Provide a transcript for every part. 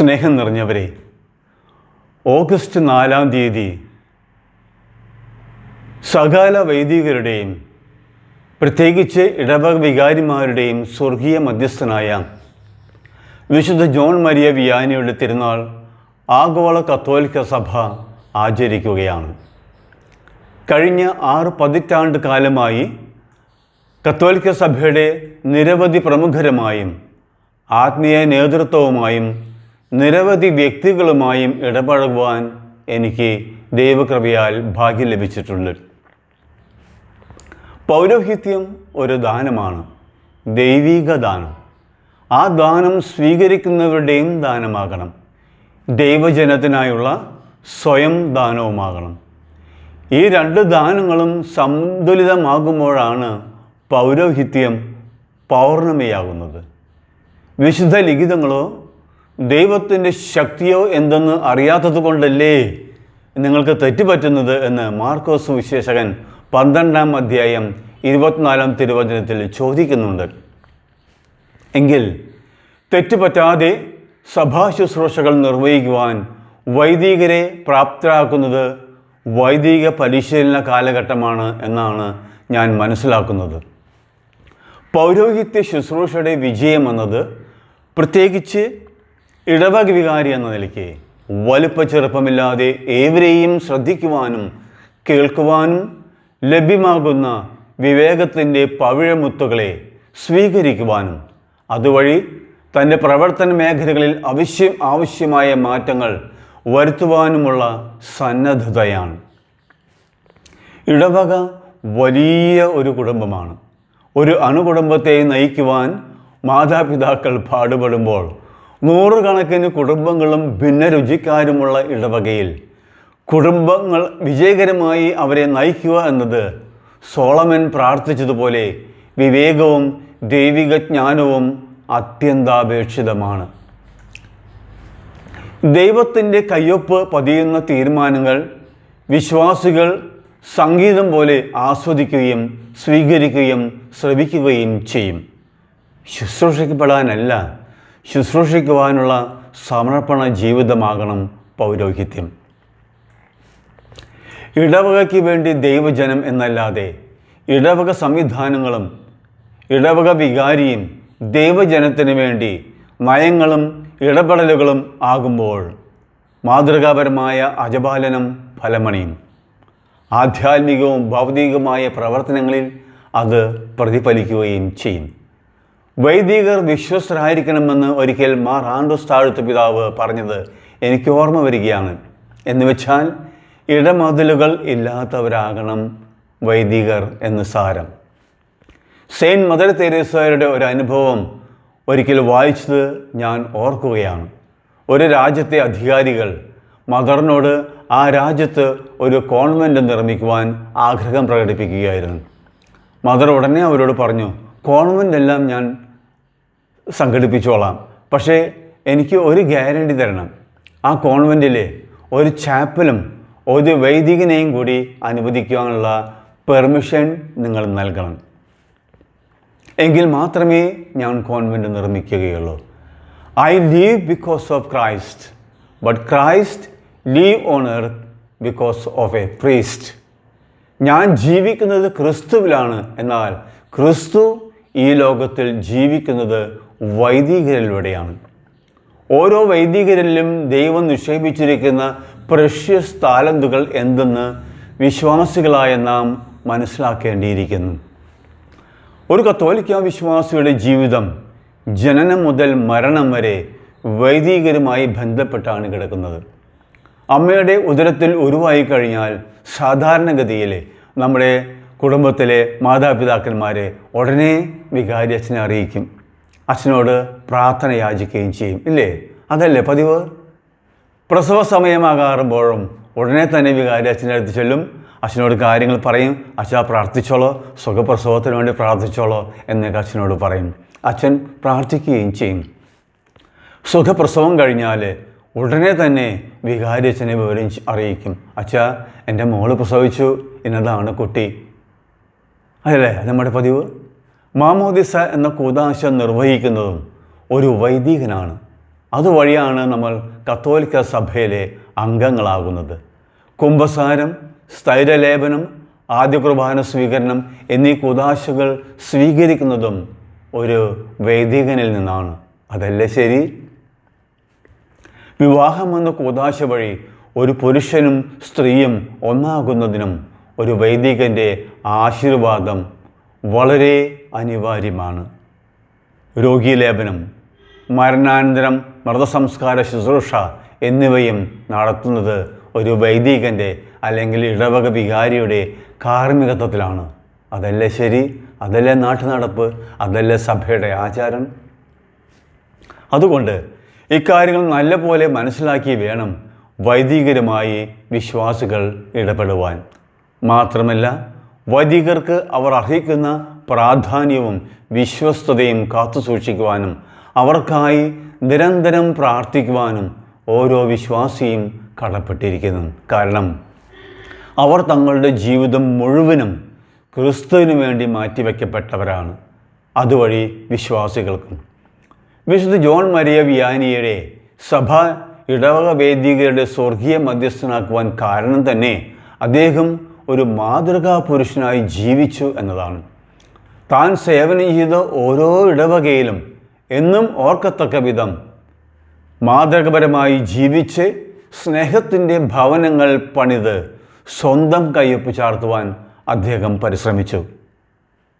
സ്നേഹം നിറഞ്ഞവരെ, ഓഗസ്റ്റ് 4-ാം തീയതി സകല വൈദികരുടെയും പ്രത്യേകിച്ച് ഇടവക വികാരിമാരുടെയും സ്വർഗീയ മധ്യസ്ഥനായ വിശുദ്ധ ജോൺ മരിയ വിയാനിയുടെ തിരുനാൾ ആഗോള കത്തോലിക്ക സഭ ആചരിക്കുകയാണ്. കഴിഞ്ഞ 6 പതിറ്റാണ്ട് കാലമായി കത്തോലിക്ക സഭയുടെ നിരവധി പ്രമുഖരുമായും ആത്മീയ നേതൃത്വവുമായും നിരവധി വ്യക്തികളുമായും ഇടപഴകുവാൻ എനിക്ക് ദൈവകൃപയാൽ ഭാഗ്യം ലഭിച്ചിട്ടുണ്ട്. പൗരോഹിത്യം ഒരു ദാനമാണ്, ദൈവിക ദാനം. ആ ദാനം സ്വീകരിക്കുന്നവരുടെയും ദാനമാകണം, ദൈവജനത്തിനായുള്ള സ്വയം ദാനവുമാകണം. ഈ 2 ദാനങ്ങളും സന്തുലിതമാകുമ്പോഴാണ് പൗരോഹിത്യം പൗർണമിയാകുന്നത്. വിശുദ്ധ ലിഖിതങ്ങളോ ദൈവത്തിൻ്റെ ശക്തിയോ എന്തെന്ന് അറിയാത്തത് കൊണ്ടല്ലേ നിങ്ങൾക്ക് തെറ്റുപറ്റുന്നത് എന്ന് മാർക്കോസ് സുവിശേഷകൻ 12-ാം അധ്യായം 24-ാം തിരുവചനത്തിൽ ചോദിക്കുന്നുണ്ട്. എങ്കിൽ തെറ്റുപറ്റാതെ സഭാ ശുശ്രൂഷകൾ നിർവഹിക്കുവാൻ വൈദികരെ പ്രാപ്തരാക്കുന്നത് വൈദിക പരിശീലന കാലഘട്ടമാണ് എന്നാണ് ഞാൻ മനസ്സിലാക്കുന്നത്. പൗരോഹിത്യ ശുശ്രൂഷയുടെ വിജയം എന്നത് പ്രത്യേകിച്ച് ഇടവക വികാരി എന്ന നിലയ്ക്ക് വലുപ്പ ചെറുപ്പമില്ലാതെ ഏവരെയും ശ്രദ്ധിക്കുവാനും കേൾക്കുവാനും ലഭ്യമാകുന്ന വിവേകത്തിൻ്റെ പവിഴമുത്തുകളെ സ്വീകരിക്കുവാനും അതുവഴി തൻ്റെ പ്രവർത്തന മേഖലകളിൽ ആവശ്യമായ മാറ്റങ്ങൾ വരുത്തുവാനുമുള്ള സന്നദ്ധതയാണ്. ഇടവക വലിയ ഒരു കുടുംബമാണ്. ഒരു അണുകുടുംബത്തെ നയിക്കുവാൻ മാതാപിതാക്കൾ പാടുപെടുമ്പോൾ 100 കണക്കിന് കുടുംബങ്ങളും ഭിന്നരുചിക്കാരുമുള്ള ഇടവകയിൽ കുടുംബങ്ങൾ വിജയകരമായി അവരെ നയിക്കുക എന്നത് സോളമൻ പ്രാർത്ഥിച്ചതുപോലെ വിവേകവും ദൈവിക ജ്ഞാനവും അത്യന്താപേക്ഷിതമാണ്. ദൈവത്തിൻ്റെ കയ്യൊപ്പ് പതിയുന്ന തീരുമാനങ്ങൾ വിശ്വാസികൾ സംഗീതം പോലെ ആസ്വദിക്കുകയും സ്വീകരിക്കുകയും ശ്രവിക്കുകയും ചെയ്യും. ശുശ്രൂഷിക്കപ്പെടാനല്ല, ശുശ്രൂഷിക്കുവാനുള്ള സമർപ്പണ ജീവിതമാകണം പൗരോഹിത്യം. ഇടവകയ്ക്ക് വേണ്ടി ദൈവജനം എന്നല്ലാതെ ഇടവക സംവിധാനങ്ങളും ഇടവക വികാരിയും ദൈവജനത്തിന് വേണ്ടി നയങ്ങളും ഇടപെടലുകളും ആകുമ്പോൾ മാതൃകാപരമായ അജപാലനം ഫലമണിയും. ആധ്യാത്മികവും ഭൗതികവുമായ പ്രവർത്തനങ്ങളിൽ അത് പ്രതിഫലിക്കുകയും ചെയ്യും. വൈദികർ വിശ്വസ്തരായിരിക്കണമെന്ന് ഒരിക്കൽ മാർ ആൻഡ്രൂസ് താഴത്ത് പിതാവ് പറഞ്ഞത് എനിക്ക് ഓർമ്മ വരികയാണ്. എന്നുവെച്ചാൽ ഇടമതിലുകൾ ഇല്ലാത്തവരാകണം വൈദികർ എന്ന് സാരം. സെയിൻറ്റ് മദർ തെരേസയുടെ ഒരു അനുഭവം ഒരിക്കൽ വായിച്ചത് ഞാൻ ഓർക്കുകയാണ്. ഒരു രാജ്യത്തെ അധികാരികൾ മദറിനോട് ആ രാജ്യത്ത് ഒരു കോൺവെൻറ്റ് നിർമ്മിക്കുവാൻ ആഗ്രഹം പ്രകടിപ്പിക്കുകയായിരുന്നു. മദർ ഉടനെ അവരോട് പറഞ്ഞു, കോൺവെൻ്റ് എല്ലാം ഞാൻ സംഘടിപ്പിച്ചോളാം, പക്ഷേ എനിക്ക് ഒരു ഗ്യാരണ്ടി തരണം. ആ കോൺവെൻറ്റിൽ ഒരു ചാപ്പലും ഒരു വൈദികനെയും കൂടി അനുവദിക്കാനുള്ള പെർമിഷൻ നിങ്ങൾ നൽകണം. എങ്കിൽ മാത്രമേ ഞാൻ കോൺവെൻറ്റ് നിർമ്മിക്കുകയുള്ളൂ. I live because of Christ, but Christ live on earth because of a priest. ഞാൻ ജീവിക്കുന്നത് ക്രിസ്തുവിലാണ്, എന്നാൽ ക്രിസ്തു ഈ ലോകത്തിൽ ജീവിക്കുന്നത് വൈദികരിലൂടെയാണ്. ഓരോ വൈദികരിലും ദൈവം നിക്ഷേപിച്ചിരിക്കുന്ന പ്രഷ്യസ് താലന്തുകൾ എന്തെന്ന് വിശ്വാസികളായ നാം മനസ്സിലാക്കേണ്ടിയിരിക്കുന്നു. ഒരു കത്തോലിക്ക വിശ്വാസിയുടെ ജീവിതം ജനനം മുതൽ മരണം വരെ വൈദികരുമായി ബന്ധപ്പെട്ടാണ് കിടക്കുന്നത്. അമ്മയുടെ ഉദരത്തിൽ ഉരുവായി കഴിഞ്ഞാൽ സാധാരണഗതിയിൽ നമ്മുടെ കുടുംബത്തിലെ മാതാപിതാക്കന്മാരെ ഉടനെ വികാരി അച്ഛനെ അറിയിക്കും, അച്ഛനോട് പ്രാർത്ഥന യാചിക്കുകയും ചെയ്യും, ഇല്ലേ? അതല്ലേ പതിവ്? പ്രസവ സമയമാകാറുമ്പോഴും ഉടനെ തന്നെ വികാരി അച്ഛൻ്റെ അടുത്ത് ചെല്ലും, അച്ഛനോട് കാര്യങ്ങൾ പറയും. അച്ഛാ പ്രാർത്ഥിച്ചോളോ, സുഖപ്രസവത്തിന് വേണ്ടി പ്രാർത്ഥിച്ചോളോ എന്നൊക്കെ അച്ഛനോട് പറയും. അച്ഛൻ പ്രാർത്ഥിക്കുകയും ചെയ്യും. സുഖപ്രസവം കഴിഞ്ഞാൽ ഉടനെ തന്നെ വികാരി അച്ഛനെ വിവരം അറിയിക്കും, അച്ഛാ എൻ്റെ മോള് പ്രസവിച്ചു, എന്നതാണ് കുട്ടി. അതല്ലേ നമ്മുടെ പതിവ്? മാമോദിസ എന്ന കൂദാശ നിർവഹിക്കുന്നതും ഒരു വൈദികനാണ്. അതുവഴിയാണ് നമ്മൾ കത്തോലിക്ക സഭയിലെ അംഗങ്ങളാകുന്നത്. കുംഭസാരം, സ്ഥൈര്യലേപനം, ആദ്യ കുർബാന സ്വീകരണം എന്നീ കൂദാശകൾ സ്വീകരിക്കുന്നതും ഒരു വൈദികനിൽ നിന്നാണ്. അതല്ലേ ശരി? വിവാഹമെന്ന കൂദാശ വഴി ഒരു പുരുഷനും സ്ത്രീയും ഒന്നാകുന്നതിനും ഒരു വൈദികൻ്റെ ആശീർവാദം വളരെ അനിവാര്യമാണ്. രോഗീലേപനം, മരണാനന്തരം മൃതസംസ്കാര ശുശ്രൂഷ എന്നിവയും നടത്തുന്നത് ഒരു വൈദികൻ്റെ അല്ലെങ്കിൽ ഇടവക വികാരിയുടെ കാർമ്മികത്വത്തിലാണ്. അതല്ലേ ശരി? അതല്ലേ നാട്ടുനടപ്പ്? അതല്ലേ സഭയുടെ ആചാരം? അതുകൊണ്ട് ഇക്കാര്യങ്ങൾ നല്ലപോലെ മനസ്സിലാക്കി വേണം വൈദികരുമായി വിശ്വാസികൾ ഇടപെടുവാൻ. മാത്രമല്ല, വൈദികർക്ക് അവർ അർഹിക്കുന്ന പ്രാധാന്യവും വിശ്വസ്തതയും കാത്തുസൂക്ഷിക്കുവാനും അവർക്കായി നിരന്തരം പ്രാർത്ഥിക്കുവാനും ഓരോ വിശ്വാസിയും കടപ്പെട്ടിരിക്കുന്നു. കാരണം അവർ തങ്ങളുടെ ജീവിതം മുഴുവനും ക്രിസ്തുവിന് വേണ്ടി മാറ്റിവെക്കപ്പെട്ടവരാണ്. അതുവഴി വിശ്വാസികൾക്കും. വിശുദ്ധ ജോൺ മരിയ വിയാനിയുടെ സഭ ഇടവക വൈദികരുടെ സ്വർഗീയ മധ്യസ്ഥനാക്കുവാൻ കാരണം തന്നെ അദ്ദേഹം ഒരു മാതൃകാ പുരുഷനായി ജീവിച്ചു എന്നതാണ്. താൻ സേവനം ചെയ്ത ഓരോ ഇടവകയിലും എന്നും ഓർക്കത്തക്ക വിധം മാതൃകപരമായി ജീവിച്ച് സ്നേഹത്തിൻ്റെ ഭവനങ്ങൾ പണിത് സ്വന്തം കയ്യൊപ്പ് ചാർത്തുവാൻ അദ്ദേഹം പരിശ്രമിച്ചു.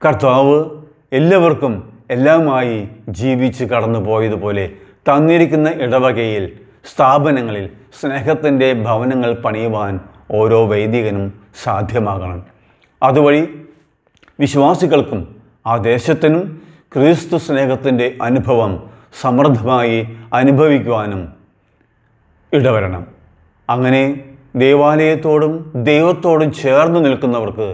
കർത്താവ് എല്ലാവർക്കും എല്ലാമായി ജീവിച്ച് കടന്നു പോയതുപോലെ തന്നിരിക്കുന്ന ഇടവകയിൽ, സ്ഥാപനങ്ങളിൽ സ്നേഹത്തിൻ്റെ ഭവനങ്ങൾ പണിയുവാൻ ഓരോ വൈദികനും സാധ്യമാകണം. അതുവഴി വിശ്വാസികൾക്കും ആ ദേശത്തിനും ക്രിസ്തു സ്നേഹത്തിൻ്റെ അനുഭവം സമൃദ്ധമായി അനുഭവിക്കുവാനും ഇടവരണം. അങ്ങനെ ദേവാലയത്തോടും ദൈവത്തോടും ചേർന്ന് നിൽക്കുന്നവർക്ക്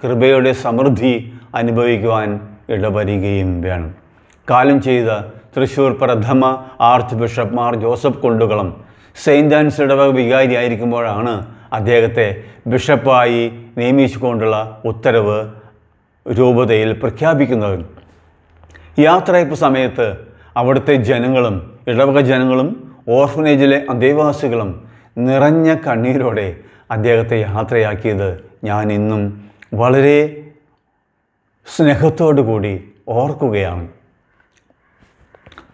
കൃപയുടെ സമൃദ്ധി അനുഭവിക്കുവാൻ ഇടവരികയും വേണം. കാലം ചെയ്ത തൃശ്ശൂർ പ്രഥമ archbishop Mar Joseph Kundukulam saint Anne's ഇടവക വികാരിയായിരിക്കുമ്പോഴാണ് അദ്ദേഹത്തെ ബിഷപ്പായി നിയമിച്ചുകൊണ്ടുള്ള ഉത്തരവ് രൂപതയിൽ പ്രഖ്യാപിക്കുന്നത്. യാത്രയപ്പ് സമയത്ത് അവിടുത്തെ ജനങ്ങളും ഇടവക ജനങ്ങളും ഓർഫനേജിലെ അന്തേവാസികളും നിറഞ്ഞ കണ്ണീരോടെ അദ്ദേഹത്തെ യാത്രയാക്കിയത് ഞാൻ ഇന്നും വളരെ സ്നേഹത്തോടു കൂടി ഓർക്കുകയാണ്.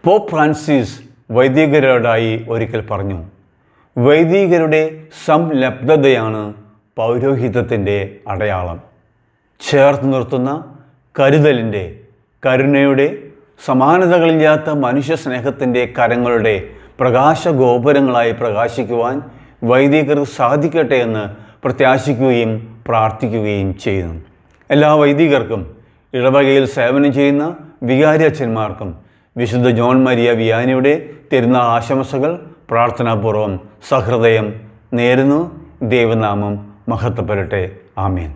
പോപ്പ് ഫ്രാൻസിസ് വൈദികരോടായി ഒരിക്കൽ പറഞ്ഞു, വൈദികരുടെ സംലബ്ധതയാണ് പൗരോഹിത്യത്തിൻ്റെ അടയാളം. ചേർത്ത് നിർത്തുന്ന കരുതലിൻ്റെ, കരുണയുടെ, സമാനതകളില്ലാത്ത മനുഷ്യ സ്നേഹത്തിൻ്റെ കരങ്ങളുടെ പ്രകാശഗോപുരങ്ങളായി പ്രകാശിക്കുവാൻ വൈദികർക്ക് സാധിക്കട്ടെ എന്ന് പ്രത്യാശിക്കുകയും പ്രാർത്ഥിക്കുകയും ചെയ്യുന്നു. എല്ലാ വൈദികർക്കും, ഇടവകയിൽ സേവനം ചെയ്യുന്ന വികാരി അച്ഛന്മാർക്കും വിശുദ്ധ ജോൺ മരിയ വിയാനിയുടെ തിരുനാൾ ആശംസകൾ പ്രാർത്ഥനാപൂർവം സഹൃദയം നേരുന്നു. ദൈവനാമം മഹത്വപ്പെടട്ടെ. ആമേൻ.